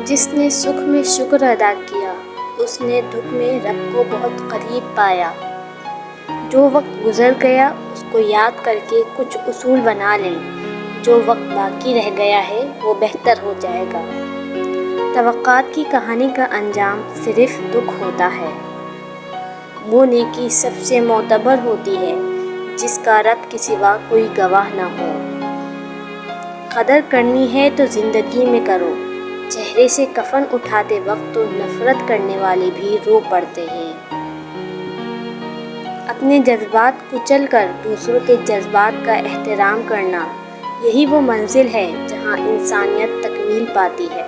جس نے سکھ میں شکر ادا کیا اس نے دکھ میں رب کو بہت قریب پایا۔ جو وقت گزر گیا اس کو یاد کر کے کچھ اصول بنا لیں، جو وقت باقی رہ گیا ہے وہ بہتر ہو جائے گا۔ توقعات کی کہانی کا انجام صرف دکھ ہوتا ہے۔ وہ نیکی سب سے معتبر ہوتی ہے جس کا رب کے سوا کوئی گواہ نہ ہو۔ قدر کرنی ہے تو زندگی میں کرو، چہرے سے کفن اٹھاتے وقت تو نفرت کرنے والے بھی رو پڑتے ہیں۔ اپنے جذبات کچل کر دوسروں کے جذبات کا احترام کرنا، یہی وہ منزل ہے جہاں انسانیت تکمیل پاتی ہے۔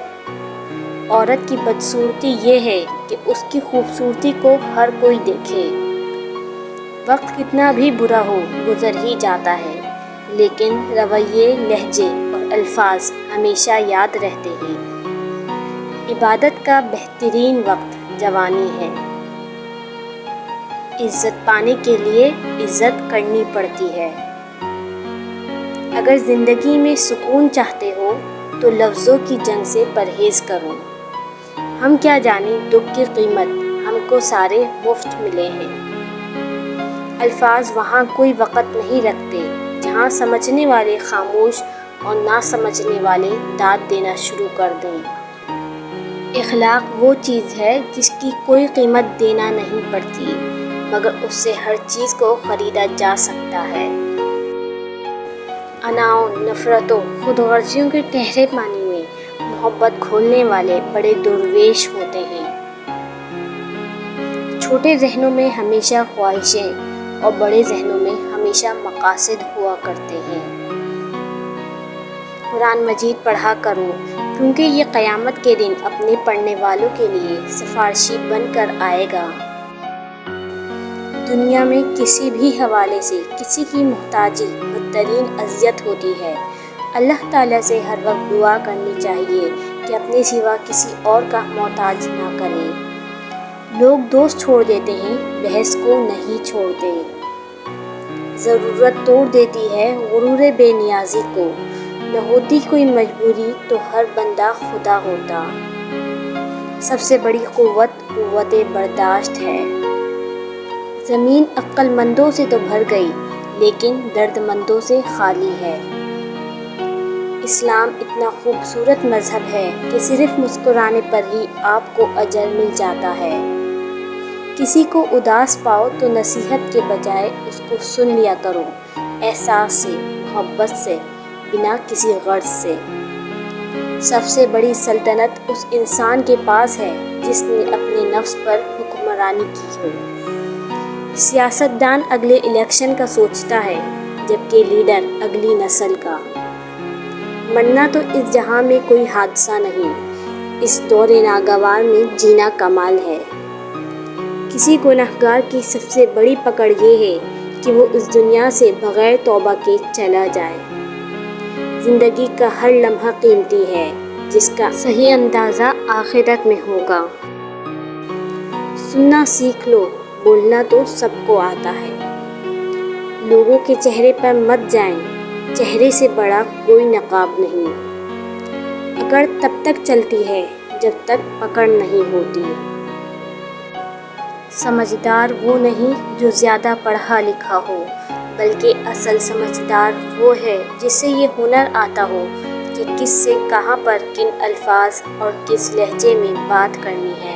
عورت کی بدصورتی یہ ہے کہ اس کی خوبصورتی کو ہر کوئی دیکھے۔ وقت کتنا بھی برا ہو گزر ہی جاتا ہے، لیکن رویے، لہجے اور الفاظ ہمیشہ یاد رہتے ہیں۔ عبادت کا بہترین وقت جوانی ہے۔ عزت پانے کے لیے عزت کرنی پڑتی ہے۔ اگر زندگی میں سکون چاہتے ہو تو لفظوں کی جنگ سے پرہیز کرو۔ ہم کیا جانیں دکھ کی قیمت، ہم کو سارے مفت ملے ہیں۔ الفاظ وہاں کوئی وقت نہیں رکھتے جہاں سمجھنے والے خاموش اور نہ سمجھنے والے داد دینا شروع کر دیں۔ اخلاق وہ چیز ہے جس کی کوئی قیمت دینا نہیں پڑتی، مگر اس سے ہر چیز کو خریدا جا سکتا ہے۔ اناؤں، نفرتوں، خود غرضیوں کے گہرے پانی میں محبت کھولنے والے بڑے درویش ہوتے ہیں۔ چھوٹے ذہنوں میں ہمیشہ خواہشیں اور بڑے ذہنوں میں ہمیشہ مقاصد ہوا کرتے ہیں۔ قرآن مجید پڑھا کرو، کیونکہ یہ قیامت کے دن اپنے پڑھنے والوں کے لیے سفارشی بن کر آئے گا۔ دنیا میں کسی بھی حوالے سے کسی کی محتاجی بدترین اذیت ہوتی ہے۔ اللہ تعالیٰ سے ہر وقت دعا کرنی چاہیے کہ اپنے سوا کسی اور کا محتاج نہ کرے۔ لوگ دوست چھوڑ دیتے ہیں، بحث کو نہیں چھوڑتے۔ ضرورت توڑ دیتی ہے غرور بے نیازی کو، نہ ہوتی کوئی مجبوری تو ہر بندہ خدا ہوتا۔ سب سے بڑی قوت برداشت ہے۔ زمین عقل مندوں سے تو بھر گئی لیکن درد مندوں سے خالی ہے۔ اسلام اتنا خوبصورت مذہب ہے کہ صرف مسکرانے پر ہی آپ کو اجر مل جاتا ہے۔ کسی کو اداس پاؤ تو نصیحت کے بجائے اس کو سن لیا کرو، احساس سے، محبت سے، بنا کسی غرض سے۔ سب سے بڑی سلطنت اس انسان کے پاس ہے جس نے اپنے نفس پر حکمرانی کی ہو۔ سیاستدان اگلے الیکشن کا سوچتا ہے، جبکہ لیڈر اگلی نسل کا۔ مرنا تو اس جہاں میں کوئی حادثہ نہیں، اس دور ناگوار میں جینا کمال ہے۔ کسی گنہگار کی سب سے بڑی پکڑ یہ ہے کہ وہ اس دنیا سے بغیر توبہ کے چلا جائے۔ زندگی کا ہر لمحہ قیمتی ہے، جس کا صحیح اندازہ آخرت میں ہوگا۔ سننا سیکھ لو، بولنا تو سب کو آتا ہے۔ لوگوں کے چہرے پر مت جائیں، چہرے سے بڑا کوئی نقاب نہیں۔ اکڑ تب تک چلتی ہے جب تک پکڑ نہیں ہوتی۔ سمجھدار وہ نہیں جو زیادہ پڑھا لکھا ہو، بلکہ اصل سمجھدار وہ ہے جسے یہ ہنر آتا ہو کہ کس سے کہاں پر کن الفاظ اور کس لہجے میں بات کرنی ہے۔